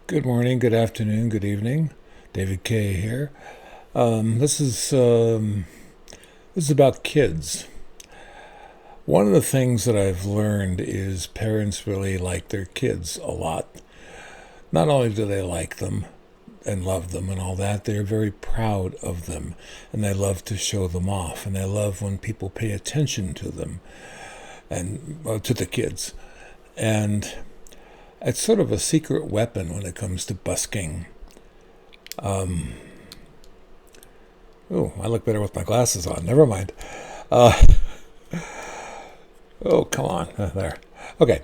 Good morning, good afternoon, good evening. David K. here. This is about kids. One of the things that I've learned is parents really like their kids a lot. Not only do they like them and love them and all that, they're very proud of them and they love to show them off and they love when people pay attention to them and to the kids. And it's sort of a secret weapon when it comes to busking. Oh, I look better with my glasses on. Never mind. Uh, oh, come on. There. Okay.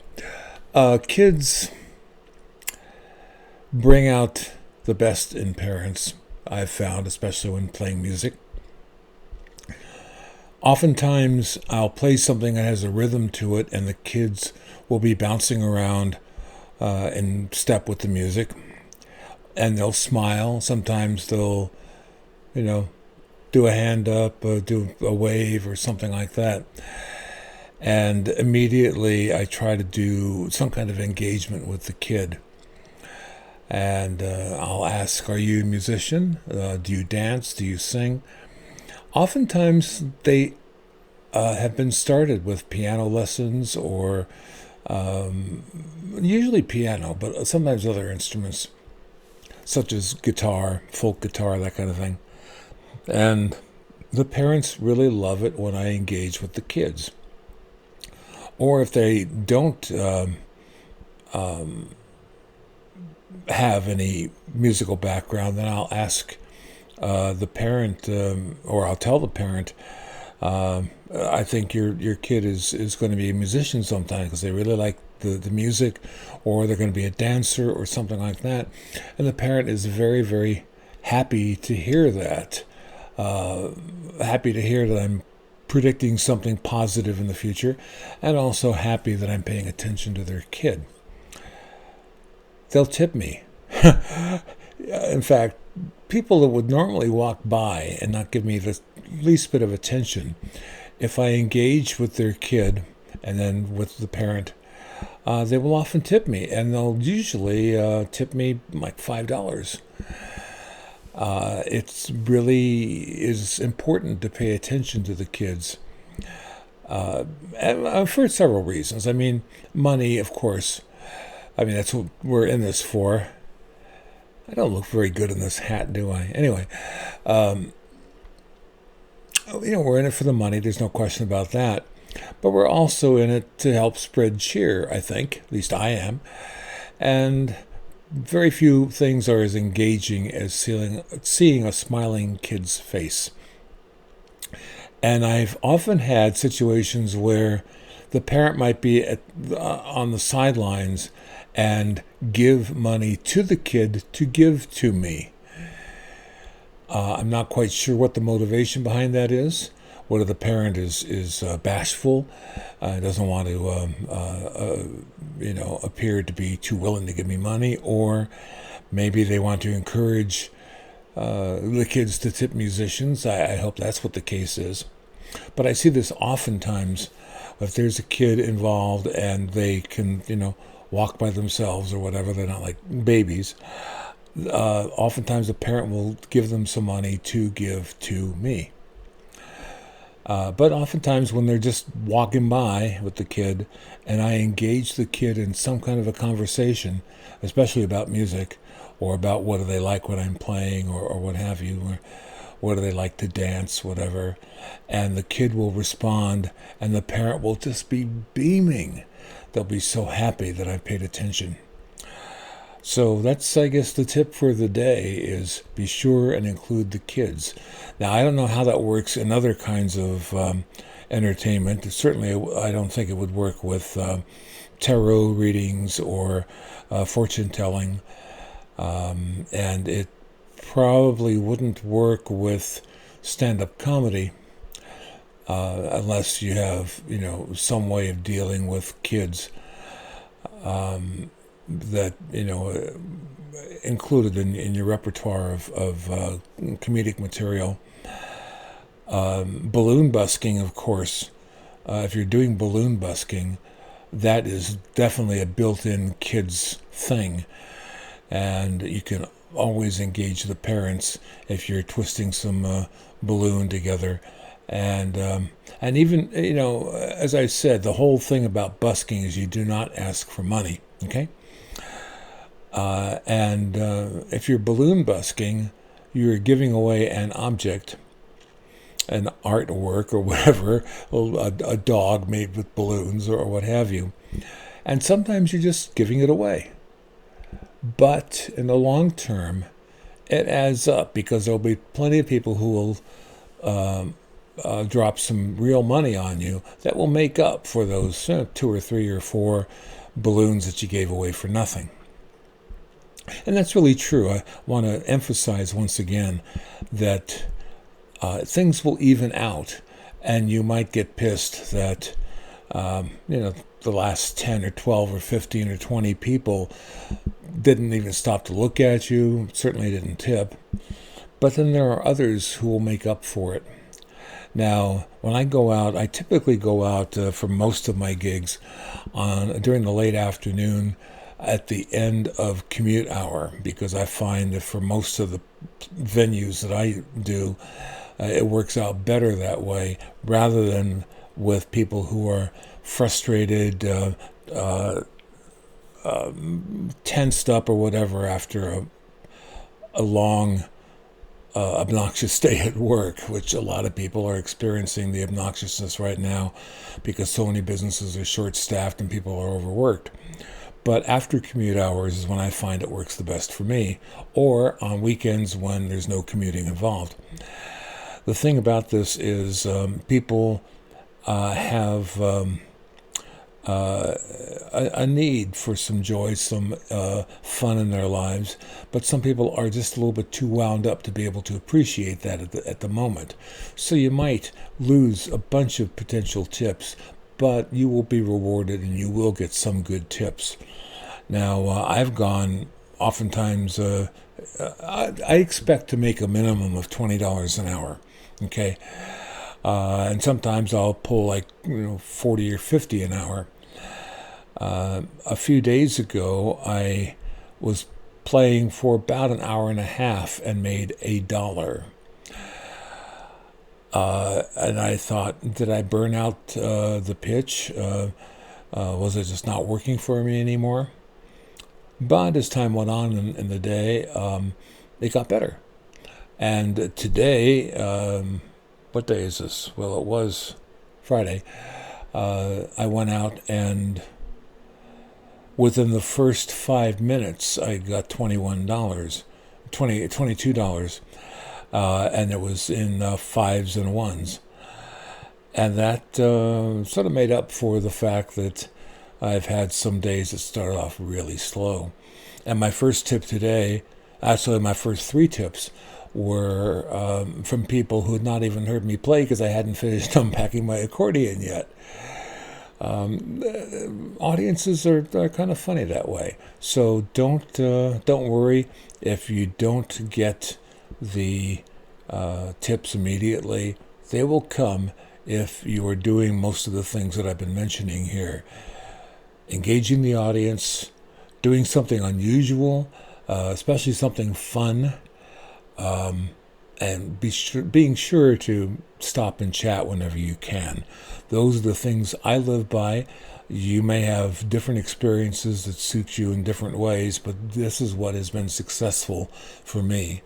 Kids bring out the best in parents, I've found, especially when playing music. Oftentimes, I'll play something that has a rhythm to it, and the kids will be bouncing around in step with the music, and they'll smile. Sometimes they'll, you know, do a hand up, do a wave, or something like that. And immediately I try to do some kind of engagement with the kid. And I'll ask, are you a musician? Do you dance? Do you sing? Oftentimes they have been started with piano lessons or usually piano, but sometimes other instruments such as guitar, folk guitar, that kind of thing. And the parents really love it when I engage with the kids. Or if they don't have any musical background, then I'll ask the parent, or I'll tell the parent, I think your kid is going to be a musician sometime because they really like the music, or they're going to be a dancer or something like that. And the parent is very, very happy to hear that. Happy to hear that I'm predicting something positive in the future, and also happy that I'm paying attention to their kid. They'll tip me. In fact, people that would normally walk by and not give me the least bit of attention, if I engage with their kid and then with the parent, they will often tip me, and they'll usually tip me like $5. It's really is important to pay attention to the kids, and for several reasons. I mean, money, of course. I mean, that's what we're in this for. I don't look very good in this hat, do I? Anyway, we're in it for the money. There's no question about that. But we're also in it to help spread cheer, I think. At least I am. And very few things are as engaging as seeing a smiling kid's face. And I've often had situations where the parent might be on the sidelines and give money to the kid to give to me. I'm not quite sure what the motivation behind that is. Whether the parent is bashful, doesn't want to, appear to be too willing to give me money, or maybe they want to encourage the kids to tip musicians. I hope that's what the case is. But I see this oftentimes if there's a kid involved and they can, walk by themselves or whatever, they're not like babies. Oftentimes the parent will give them some money to give to me. But oftentimes when they're just walking by with the kid and I engage the kid in some kind of a conversation, especially about music or about what do they like when I'm playing or what have you, or what do they like to dance, whatever, and the kid will respond and the parent will just be beaming. They'll be so happy that I've paid attention. So that's, I guess, the tip for the day is be sure and include the kids. Now, I don't know how that works in other kinds of entertainment. Certainly, I don't think it would work with tarot readings or fortune telling. And it probably wouldn't work with stand-up comedy unless you have, some way of dealing with kids. That included in your repertoire of comedic material. Balloon busking, of course. If you're doing balloon busking, that is definitely a built-in kids thing. and you can always engage the parents if you're twisting some balloon together. And even, as I said, the whole thing about busking is you do not ask for money, okay? And if you're balloon busking, you're giving away an object, an artwork or whatever, a dog made with balloons or what have you. And sometimes you're just giving it away. But in the long term, it adds up because there'll be plenty of people who will drop some real money on you that will make up for those 2 or 3 or 4 balloons that you gave away for nothing. And that's really true. I want to emphasize once again that things will even out, and you might get pissed that the last 10 or 12 or 15 or 20 people didn't even stop to look at you, certainly didn't tip. But then there are others who will make up for it. Now, when I go out, I typically go out for most of my gigs during the late afternoon at the end of commute hour, because I find that for most of the venues that I do, it works out better that way rather than with people who are frustrated, tensed up or whatever after a long obnoxious day at work, which a lot of people are experiencing the obnoxiousness right now because so many businesses are short-staffed and people are overworked. But after commute hours is when I find it works the best for me, or on weekends when there's no commuting involved. The thing about this is people have a need for some joy, some fun in their lives, but some people are just a little bit too wound up to be able to appreciate that at the moment. So you might lose a bunch of potential tips, but you will be rewarded and you will get some good tips. Now, I've gone oftentimes, I expect to make a minimum of $20 an hour, okay? And sometimes I'll pull like 40 or 50 an hour. A few days ago, I was playing for about an hour and a half and made $1. And I thought, did I burn out the pitch? Was it just not working for me anymore? But as time went on in the day, it got better. And today, what day is this? Well, it was Friday. I went out and within the first 5 minutes, I got $22, and it was in fives and ones. And that sort of made up for the fact that I've had some days that started off really slow. And my first tip today, actually my first 3 tips, were from people who had not even heard me play because I hadn't finished unpacking my accordion yet. Audiences are kind of funny that way. So don't worry if you don't get the tips immediately. They will come if you are doing most of the things that I've been mentioning here. Engaging the audience, doing something unusual, especially something fun, and being sure to stop and chat whenever you can. Those are the things I live by. You may have different experiences that suit you in different ways, but this is what has been successful for me.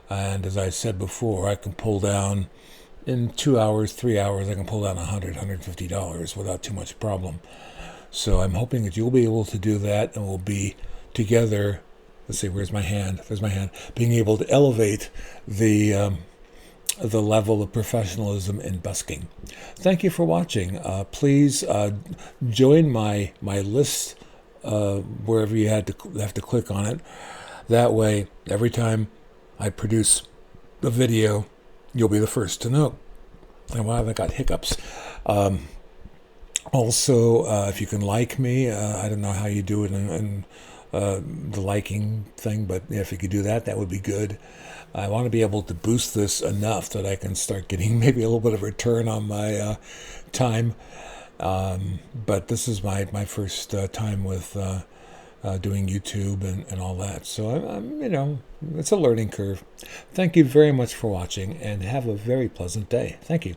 And as I said before, I can pull down in 2 hours, 3 hours, I can pull down $100, $150 without too much problem. So I'm hoping that you'll be able to do that, and we'll be together. Let's see, where's my hand? There's my hand. Being able to elevate the level of professionalism in busking. Thank you for watching. Please join my list wherever you have to click on it. That way, every time I produce a video, you'll be the first to know. And why have I got hiccups? Also, if you can like me, I don't know how you do it in the liking thing, but if you could do that, that would be good. I want to be able to boost this enough that I can start getting maybe a little bit of return on my time. But this is my first time with doing YouTube and all that. So it's a learning curve. Thank you very much for watching, and have a very pleasant day. Thank you.